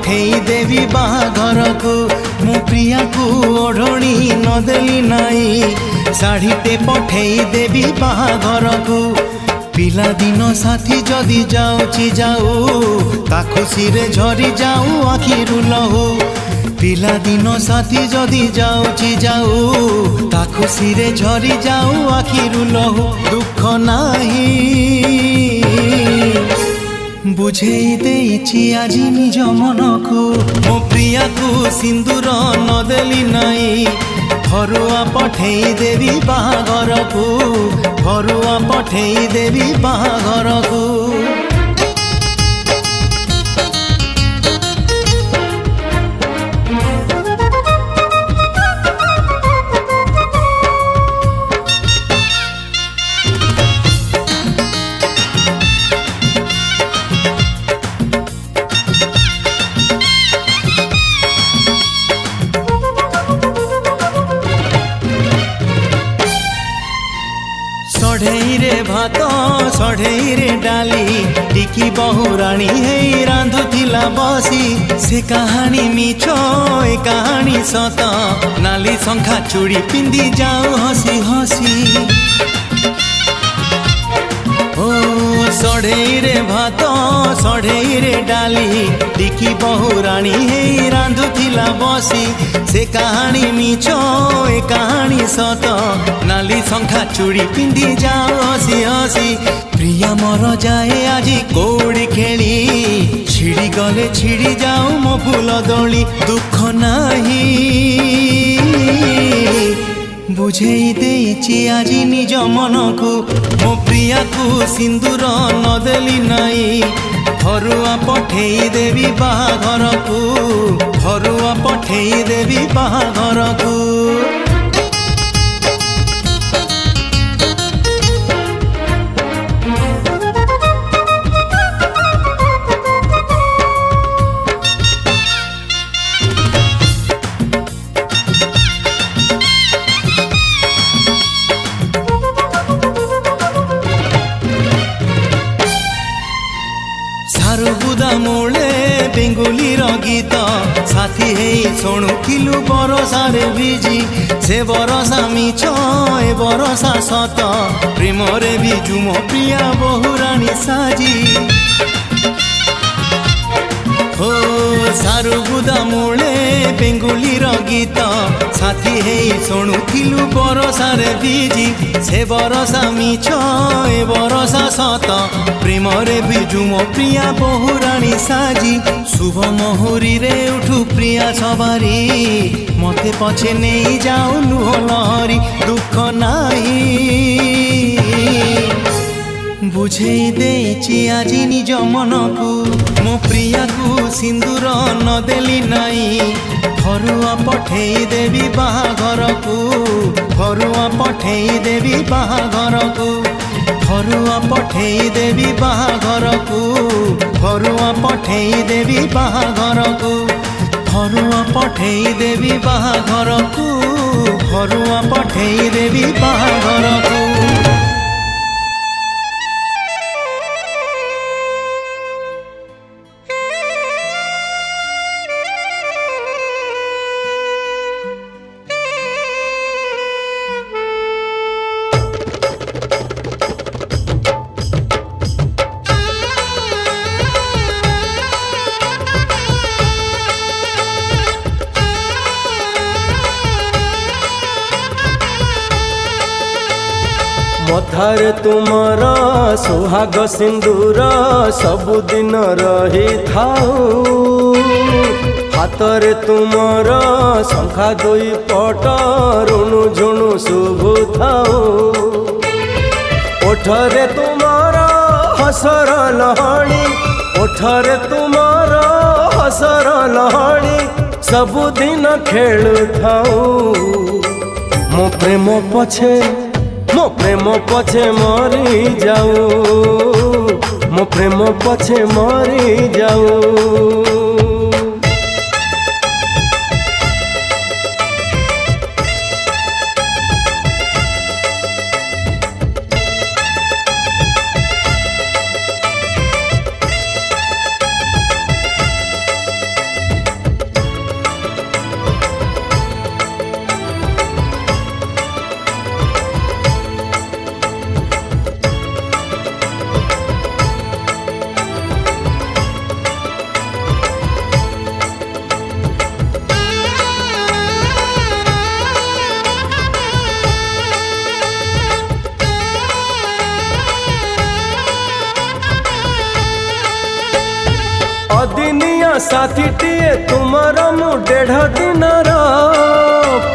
पठेई देवी बाहाघर को मो प्रिया को ओढ़णी नदेली नाई शाढ़ीटे पठेई देवी बाहाघर को पिला दिन साथी जदि जाऊची जाऊ ता खुशी रे झरी जाऊ आखिरु लहू पिला दिन साथी जदि जाऊची जाऊ ता खुशी रे झरी जाऊ आखिरु लहू दुख नाही बुझेई देइछि आजी निज मन को मो प्रिया को सिंदूर नदेली नाई घरुआ पठेई देवी बाहाघर को घरुआ पठेई देवी बाहाघर को सढ़ई रे भात सढ़ई रे डाली टिकी बहुराणी हे रांधुथिला बसी से कहानी मिछ ए कहानी सत नाली शंखा चूड़ी पिंदी जाऊ हसी हसी ओ सढ़ई रे भात सढ़ई रे डाली टिकी बहुराणी हे रांधुथिला बसी से कहानी मिछ ए कहानी सत नाली शंखा चूड़ी पिंदी जाओ हसी हसी प्रिया मोर जाए आजी कौड़ी खेली छिड़ी गले छिड़ी जाऊ मो फूल दोली दुख नाही बुझेई देइछि आजी निज मन को मो प्रिया को सिंदूर नदेली नाई घरुआ पठेई देवी बाहाघर को घरुआ पठेई देवी बाहाघर को सारुबुदा मूले बेंगुली गीत साथी हे शुणुलु बरसा रे भिजी से बरसा मिछ ए बरसा सत प्रेम रे बिजु मो प्रिया बहुराणी साजी हो सारुबुदा मूले बेंगुली गीत साथी हे शुणुलु बरसा रे भिजी से बरसा मिछ ए बरसा सत प्रेम रे बिजु मो प्रिया बहुराणी साजी शुभ मुहुरी रे उठू प्रिया सवारी मते पछे नहीं जाऊ लुह लहरी दुख नाही बुझेई देइछि आजी निज मन को मो प्रिया को सिंदूर नदेली नाई घरुआ पठेई देवी बाहाघर को घरुआ पठेई देवी बाहाघर को घरुआ पठेई देवी बाहाघर को घरुआ पठेई देवी बाहाघर को घरुआ पठेई देवी बाहाघर को घरुआ पठेई देवी बाहाघर को मथारे तुमर सुहाग सिंदूर सबुदिन रही थाऊ हाथरे तुमर शंखा दुई पट रुणु झुणु शुभु थाऊ ओठरे तुमर हसर लहणी ओठरे तुमर हसर लहणी सबुदिन खेलु थाऊ मो प्रेम पछे मरी जाऊ मो प्रेम पछे मरी जाऊ साथीटीए तुमर मु 1.5 दिनर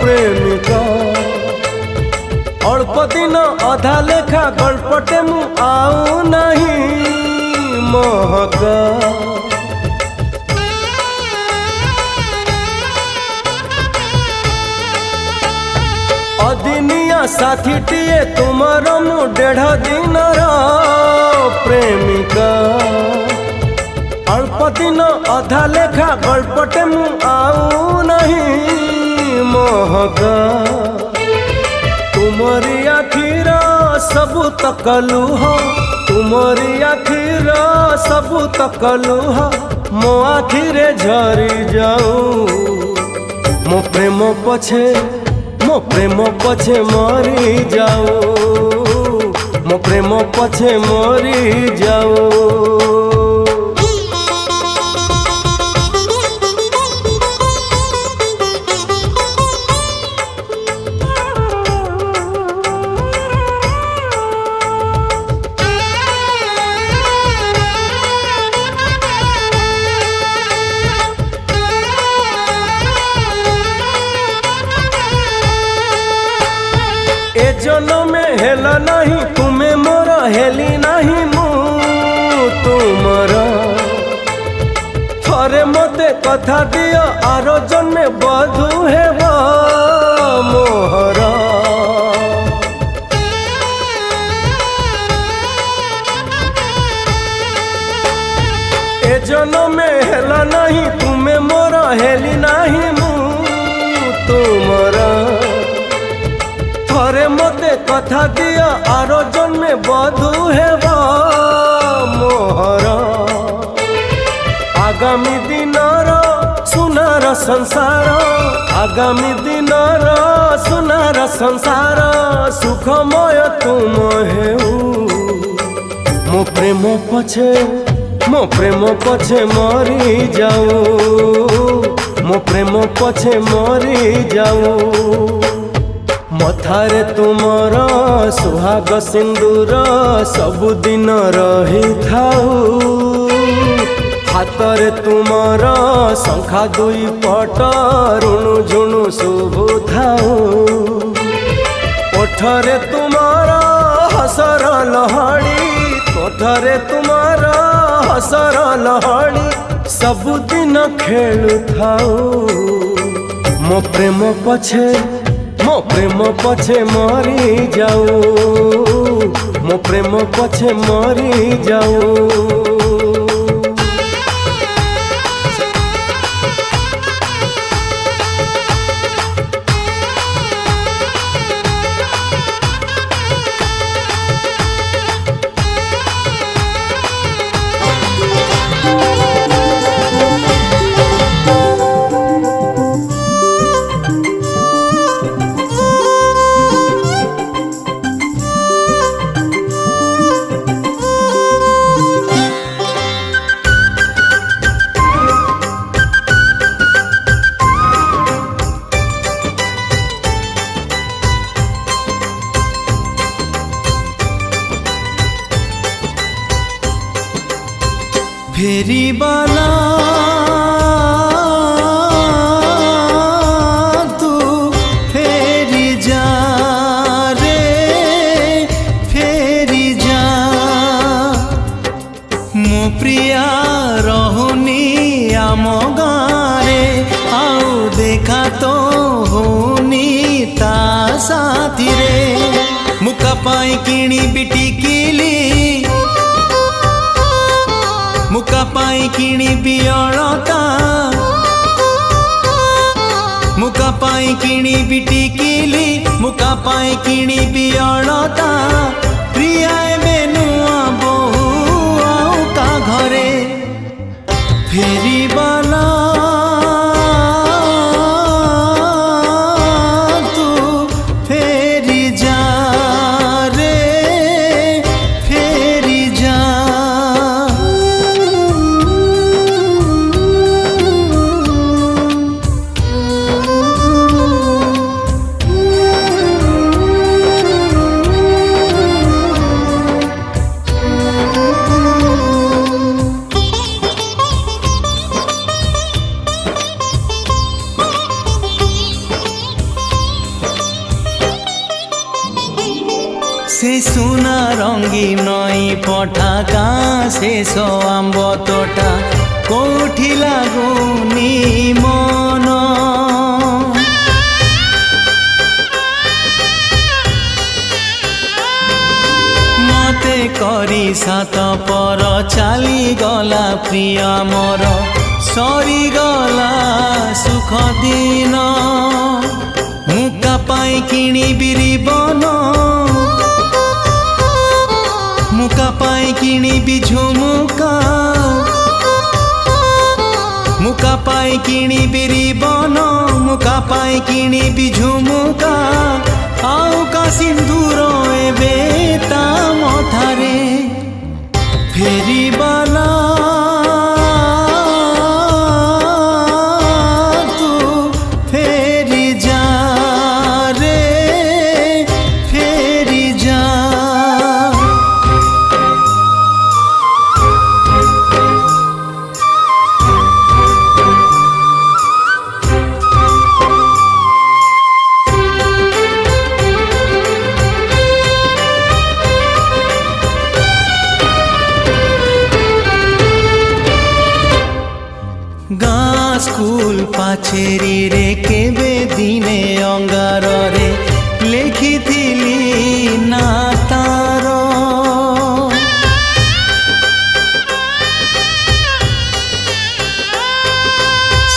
प्रेमिका अल्प दिन अधा लेखा गल्पटे मु आउ नहीं महका अदिनिया साथीटीए तुमर मु 1.5 दिनर प्रेमिका अल्प दिन अधा लेखा गल्पटे मु आउ नहीं महका तुमरी आखिर सबु तकलु हो तुमरी आखिर सबु तकलु हो मो आखिरे झरी जाऊ मो प्रेम पछे मरी जाऊ मो प्रेम पछे मरी जाऊ ए जन्म हेला नहीं तुम्हें मोर हेली नहीं मु तुमर थरे मते कथा दियो आरो जन्मे बधू हेब मोहर ए जन्म हेला नहीं तुम्हें मोर हेली नहीं मु तुमर थरे मते कथा दिया आरो जन्मे बधू हेब मोहर आगामी दिनर सुनार संसार आगामी दिनर सुनार संसार सुखमय तुम हेऊ मो प्रेम पछे मरी जाऊ मो प्रेम पछे मरी जाऊ मथारे तुमर सुहाग सिंदूर सबुदिन रही थाऊ हाथरे तुमर शंखा दुई पट ऋणु झुणु शुभु थाऊ ओठरे तुमर हसर लहड़ी ओठरे तुमर हसर लहड़ी सबुदिन खेलु थाऊ मो प्रेम पछे मरी जाऊ मो प्रेम पछे मरी जाऊ फेरी बाला तू फेरी जा रे फेरी जा मो प्रिया रहुनी आम गारे आउ देखा तो होनी ता साथी रे मुका पाई किणी बिटी किली मुका पाई किणी बियलता मुका पाई किणी बिटी किली मुका पाई किणी बियलता प्रिया एबे नुआ बहु आउ का घरे फेरी बाला तू फेरी जा रे फेरी जा से सुना रंगी नई पठा गाँ शेष आंब तोटा कोठी लागुनी मन मते करी सात पर चाली गला प्रिय मोर सरी गला सुख दिन मुका पाई किणी बिरिबन मुका पाई किणी बिझुमुका मुका पाई किणी बिरिबन मुका पाई किणी बिझुमुका आउ का सिंदूर एबे ता मथारे फेरिबाला तू फेरी जा रे फेरी जा गाँ स्कूल पाछेरी रे केबे दिने अंगार रे लेखिथिली ना तार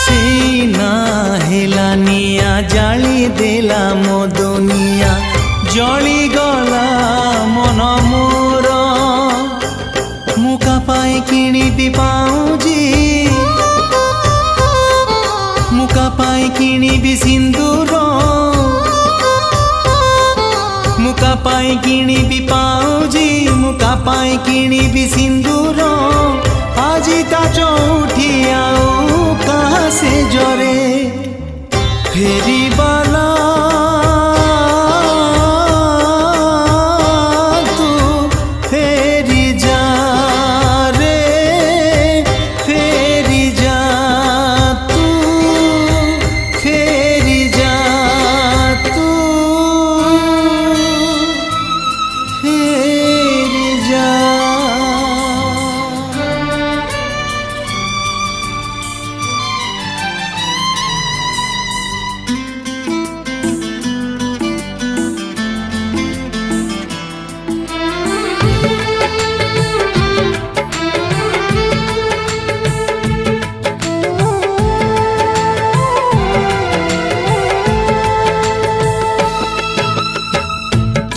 सेई ना हेला निया जाली देला मो दुनिया जली गला मन मोर मुका पाई किणी भी पाऊजी मुका पाई किणी भी सिंदूर मुका पाई किणी भी पाऊजी मुका पाई किणी भी सिंदूर आजी ता चौठी आऊ कहाँ से जरे फेरी बाला तू फेरी जा रे फेरी जा तू फेरी जा तू फेरी जा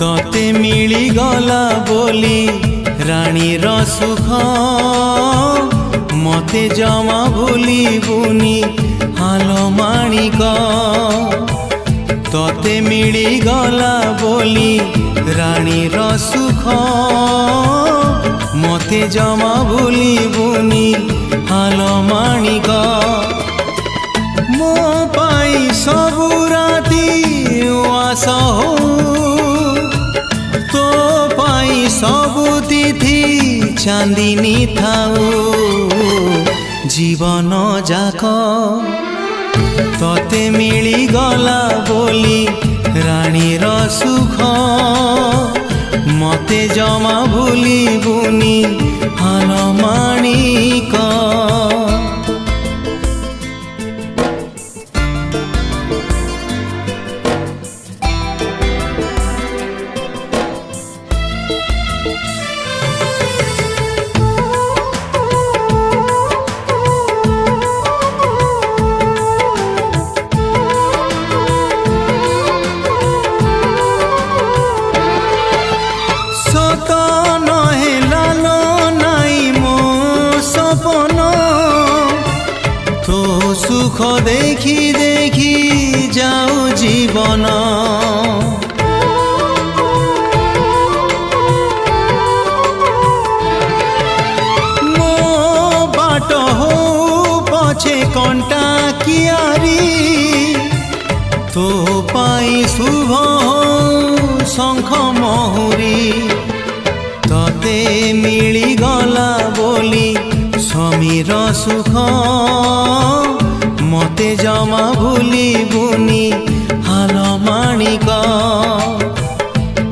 तोते मिली गला बोली रानीर सुख मते जमा भूली बुनी हालो माणिक तोते मिली गला बोली रानीर सुख मते जमा भूली बुनी हालो माणिक मो पाई सबु राती उआस हो तो पाई सबु तिथि चांदिनी थाऊ जीवन जाक तोते मिली गला बोली रानीर सुख मते जमा भूली बुनी हाल माणिक सुख देखी देखी जाऊ जीवन मो बाट हो पछे कंटा कियारी तो पाई शुभ हो शंख महुरी तते मिली गला बोली समीर सुख मते जमा भूली बुनी हाल माणिक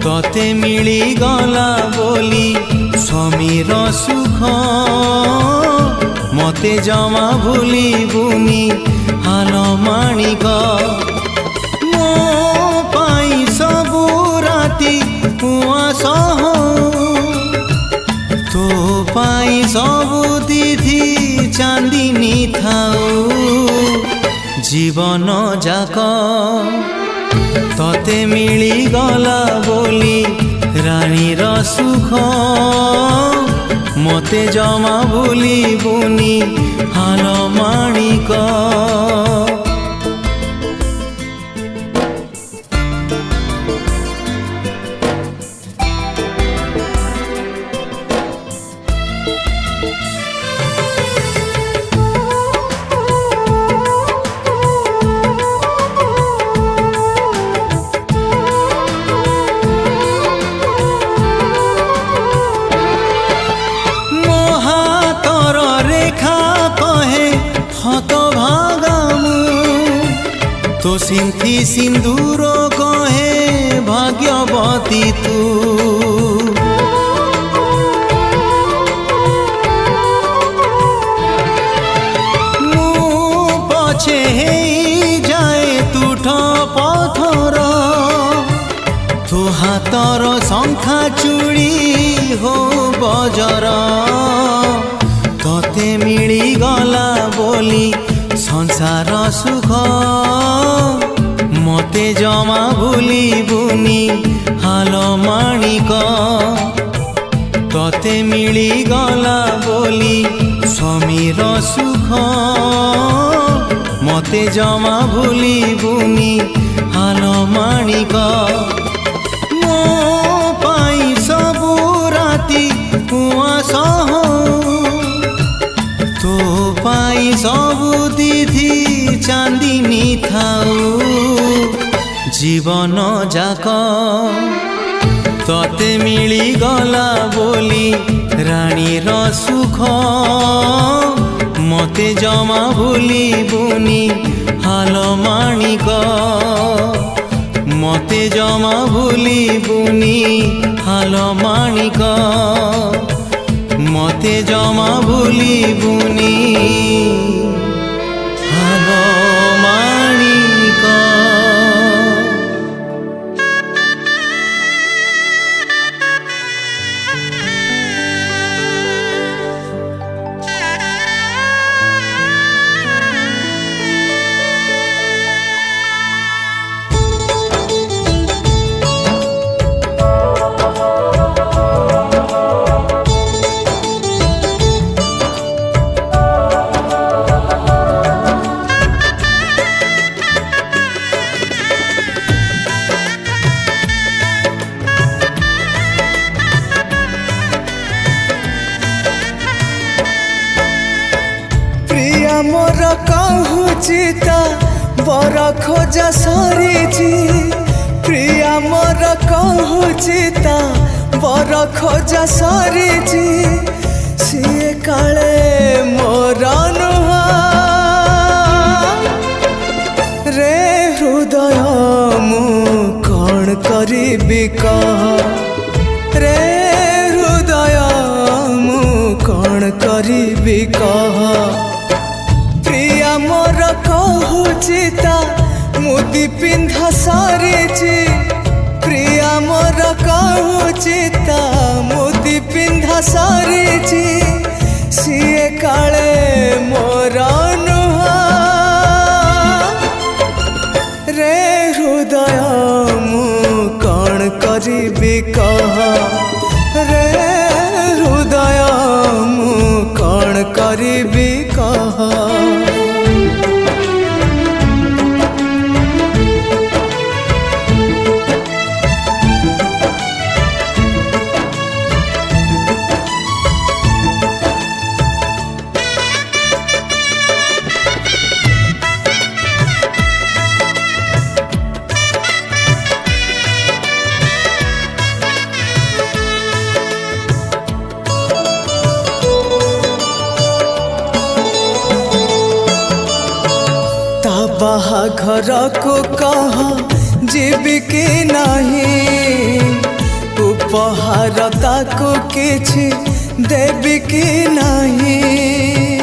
तते मिली सुख मते जमा भूलिबुनी हाल माणिक मो पाई सबु राति उआस तो पाई सबु तिथि चांदिनी थाऊ जीवन जाक तते मिली गला बोली रानीर सुख मते जमा भूलिबुनी हाल माणिक तो सिंथी सिंदूर कहे भाग्यवती तू मु पछे जाए तुठ पथर तो हाथर शंखा चूड़ी हो बजर तते मिली गला बोली संसार सुख मते जमा भूलिबुनी हाल माणिक तते मिली गला बोली स्वामीर सुख मते जमा भूलिबुनी हाल माणिक मो पाई सबु राति उआस तो पाई सबु तिथि चांदिनी थाऊ जीवन जाक तते मिली गला बोली रानीर सुख मते जमा भूलिबुनी हाल माणिक मते जमा भूलिबुनी हाल माणिक मते जमा भूलिबुनी हाल माणिक मोर कहूचिता बर खोजा सरीची प्रिया मोर कहूचिता बर खोजा सरीची सीए काले मोर नुह रे हृदय मु कौन करिबी कह रे हृदय मु कौन करिबी कह मोर कहूचिता मुदी पिंधा सारीची प्रिया मोर कहूचिता मुदी पिंधा सारीची सीए काले मोर नुह रे हृदय मु कौन करिबी कह रे हृदय मु कौन करिबी कह बाहाघर को कह जीवी कि नहीं उपहार ताको किछि देवी कि नहीं।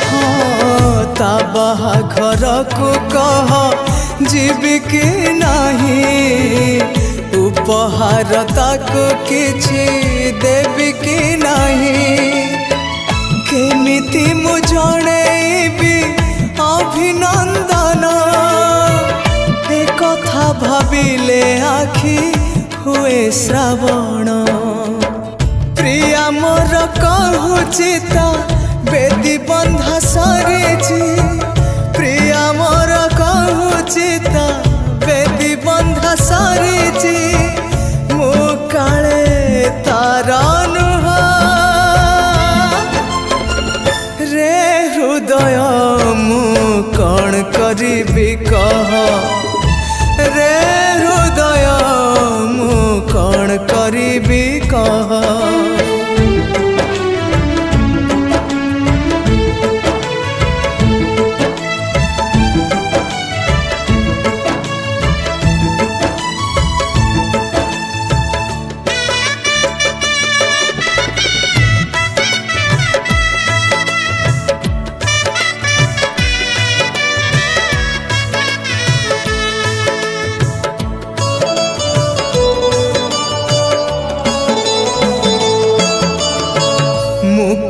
हाँ, ता बाहाघर को कह जीवी कि नहीं। उपहार ताको किछि देवी कि नहीं। केमिति मु जणेबी अभिनंदन ए कथा भाबिले आखि हुए श्रावण। प्रिया मोर कहूछि त बेदी बंधा सरिछि। प्रिया मोर कहूछि त बेदी बंधा सरिछि। मु काले तार नुह रे हृदय मु कण करिबि कह। रे हृदय मु कण करिबि कह।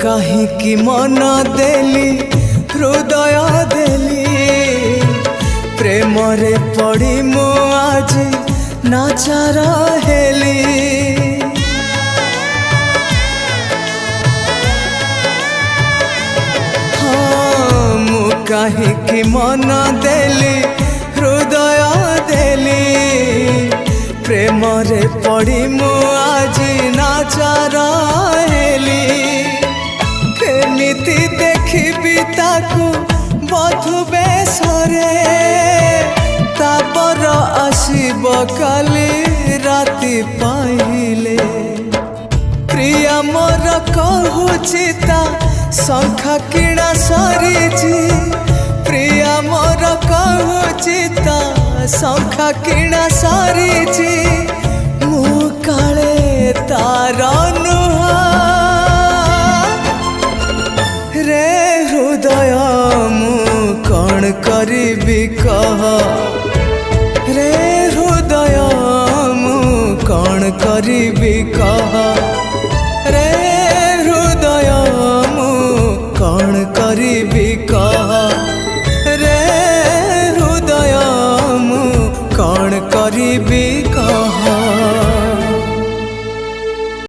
काहीकि मन देली हृदय देली। प्रेम रे पड़ी मु आज नाचार हेली। हाँ, मु काहीकि मन देली हृदय देली। प्रेम रे पड़ी मु आज नाचार हेली। केमिति देखिबि ताकू बधु बेसरे। तापर आसिब काली राति पाइले। प्रिया मोर कहूछि ता शंखा किणा सरिछि। प्रिया मोर कहूछि ता शंखा किणा सरिछि। मु काले तार नुह रे हृदय मु कण करिबि कह। रे हृदय मु कण करिबि कह। रे हृदय मु कण करिबि कह।